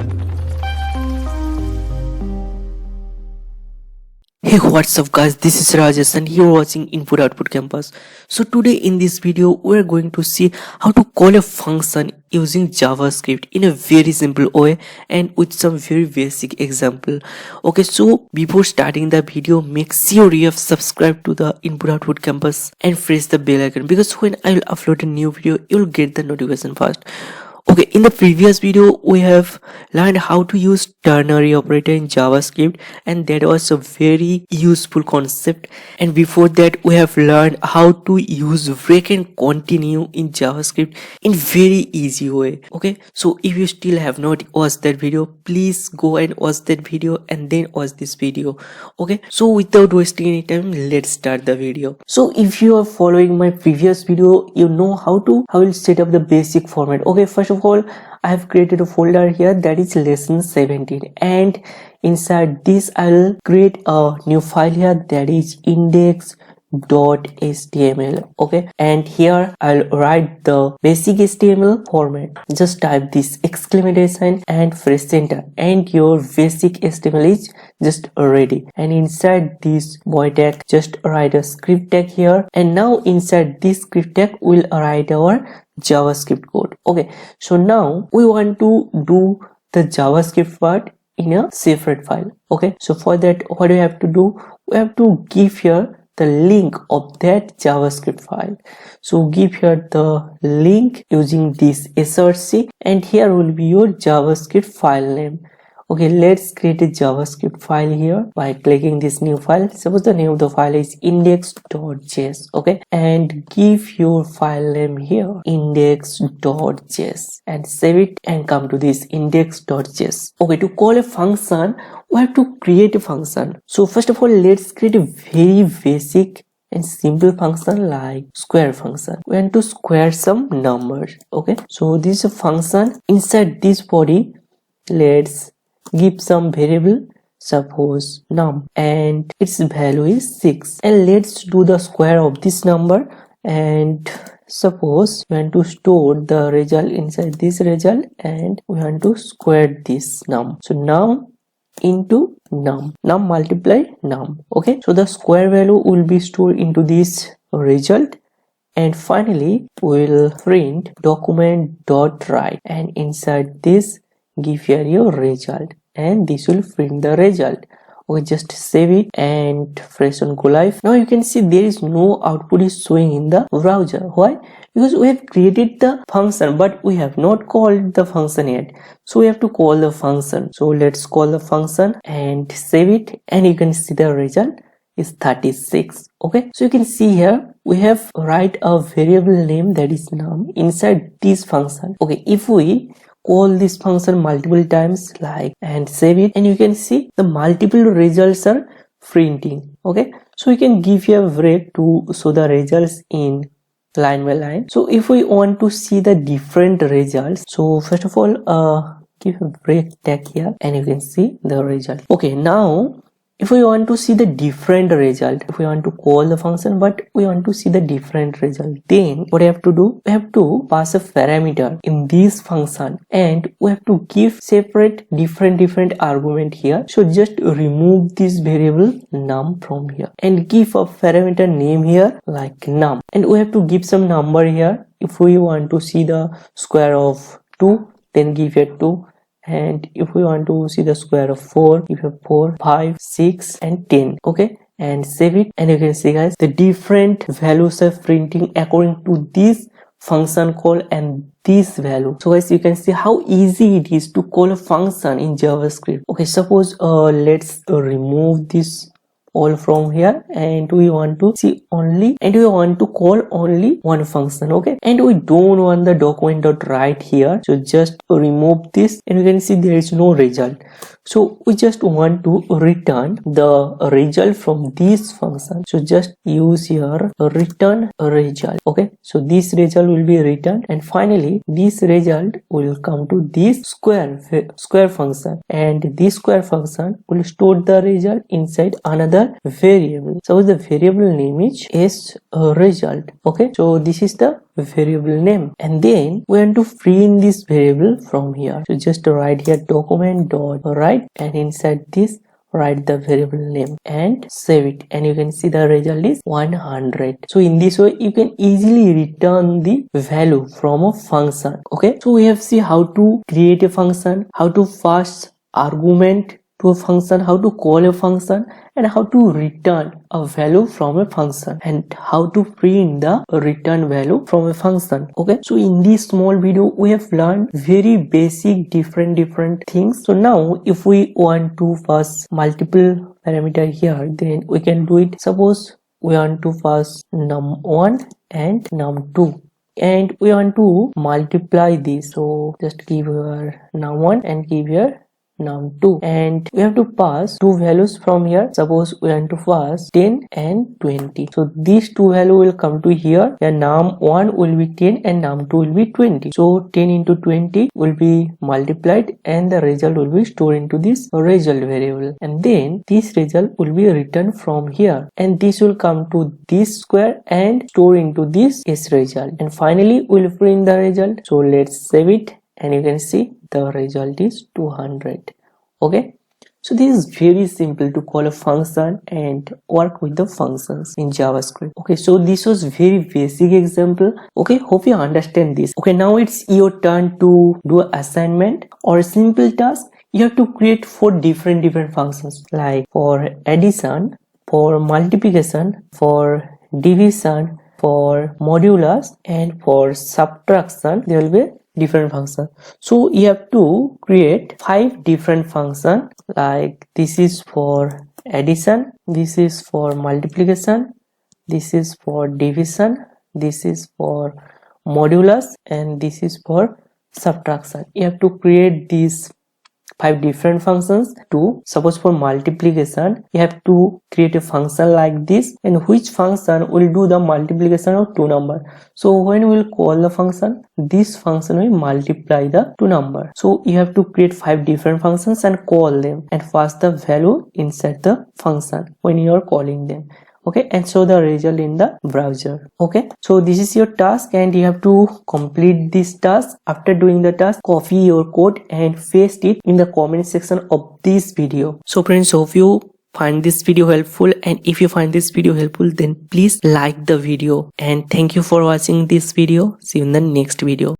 Hey, what's up guys, this is Rajesh and you're watching Input Output Campus. So today in this video we're going to see how to call a function using JavaScript in a very simple way and with some very basic example. Okay, so before starting the video, make sure you have subscribed to the Input Output Campus and press the bell icon, because when I will upload a new video you'll get the notification first. Okay, in the previous video we have learned how to use ternary operator in JavaScript, and that was a very useful concept. And before that we have learned how to use break and continue in JavaScript in very easy way. Okay, so if you still have not watched that video, please go and watch that video and then watch this video. Okay, so without wasting any time, let's start the video. So if you are following my previous video, you know how I will set up the basic format. Okay, first of all, I have created a folder here that is lesson 17, and inside this I'll create a new file here that is index.html. okay, and here I'll write the basic HTML format. Just type this exclamation and press enter, and your basic HTML is just ready. And inside this void tag, just write a script tag here, and now inside this script tag we'll write our JavaScript code. Okay, so now we want to do the JavaScript part in a separate file. Okay, so for that, what we have to do, we have to give here the link of that JavaScript file. So give here the link using this src, and here will be your JavaScript file name. Okay, let's create a JavaScript file here by clicking this new file. Suppose the name of the file is index.js. okay, and give your file name here index.js and save it and come to this index.js. okay, to call a function we have to create a function. So first of all, let's create a very basic and simple function like square function. We want to square some numbers. Okay, so this is a function. Inside this body, let's give some variable, suppose num, and its value is 6, and let's do the square of this number. And suppose we want to store the result inside this result, and we want to square this num. So num into num multiply num. Okay, so the square value will be stored into this result, and finally we'll print document.write, and inside this give here your result, and this will print the result. Okay, just save it and press on go live. Now you can see there is no output is showing in the browser. Why? Because we have created the function but we have not called the function yet, so we have to call the function. So let's call the function and save it, and you can see the result is 36. okay, so you can see here we have write a variable name that is num inside this function. Okay, if we call this function multiple times like and save it, and you can see the multiple results are printing. Okay, so we can give here a break to show the results in line by line. So if we want to see the different results, so first of all give a break tag here, and you can see the result. Okay, now if we want to see the different result, if we want to call the function but we want to see the different result, then what we have to do, we have to pass a parameter in this function, and we have to give separate different argument here. So just remove this variable num from here and give a parameter name here like num, and we have to give some number here. If we want to see the square of 2, then give here 2, and if we want to see the square of 4, you have 4, 5, 6 and 10. okay, and save it, and you can see guys the different values are printing according to this function call and this value. So guys, you can see how easy it is to call a function in JavaScript. Okay, suppose let's remove this all from here, and we want to see only, and we want to call only one function. Okay, and we don't want the document.write here, so just remove this, and you can see there is no result. So we just want to return the result from this function, so just use here return result. Okay, so this result will be returned, and finally this result will come to this square function, and this square function will store the result inside another another variable. Suppose the variable name is result. Okay, so this is the variable name, and then we want to free in this variable from here. So just write here document dot write, and inside this write the variable name and save it, and you can see the result is 100. So in this way you can easily return the value from a function. Okay, so we have seen how to create a function, how to pass argument to a function, how to call a function, and how to return a value from a function, and how to print the return value from a function. Okay, so in this small video we have learned very basic different things. So now if we want to pass multiple parameter here, then we can do it. Suppose we want to pass num1 and num2, and we want to multiply this. So just give here num1 and give here num2, and we have to pass two values from here. Suppose we want to pass 10 and 20. So these two values will come to here, and num1 will be 10 and num2 will be 20. So 10 into 20 will be multiplied, and the result will be stored into this result variable, and then this result will be written from here, and this will come to this square and store into this is result, and finally we'll print the result. So let's save it, and you can see the result is 200. Okay, so this is very simple to call a function and work with the functions in JavaScript. Okay, so this was very basic example. Okay, hope you understand this. Okay, now it's your turn to do an assignment or a simple task. You have to create 4 different functions, like for addition, for multiplication, for division, for modulus, and for subtraction. There will be different function. So you have to create 5 different function, like this is for addition, this is for multiplication, this is for division, this is for modulus, and this is for subtraction. You have to create these 5 different functions. To suppose for multiplication, you have to create a function like this, and which function will do the multiplication of 2 numbers. So when we will call the function, this function will multiply the 2 numbers. So you have to create 5 different functions and call them, and pass the value inside the function when you are calling them. Okay, and show the result in the browser. Okay, so this is your task, and you have to complete this task. After doing the task, copy your code and paste it in the comment section of this video. So friends, hope you find this video helpful, and if you find this video helpful, then please like the video, and thank you for watching this video. See you in the next video.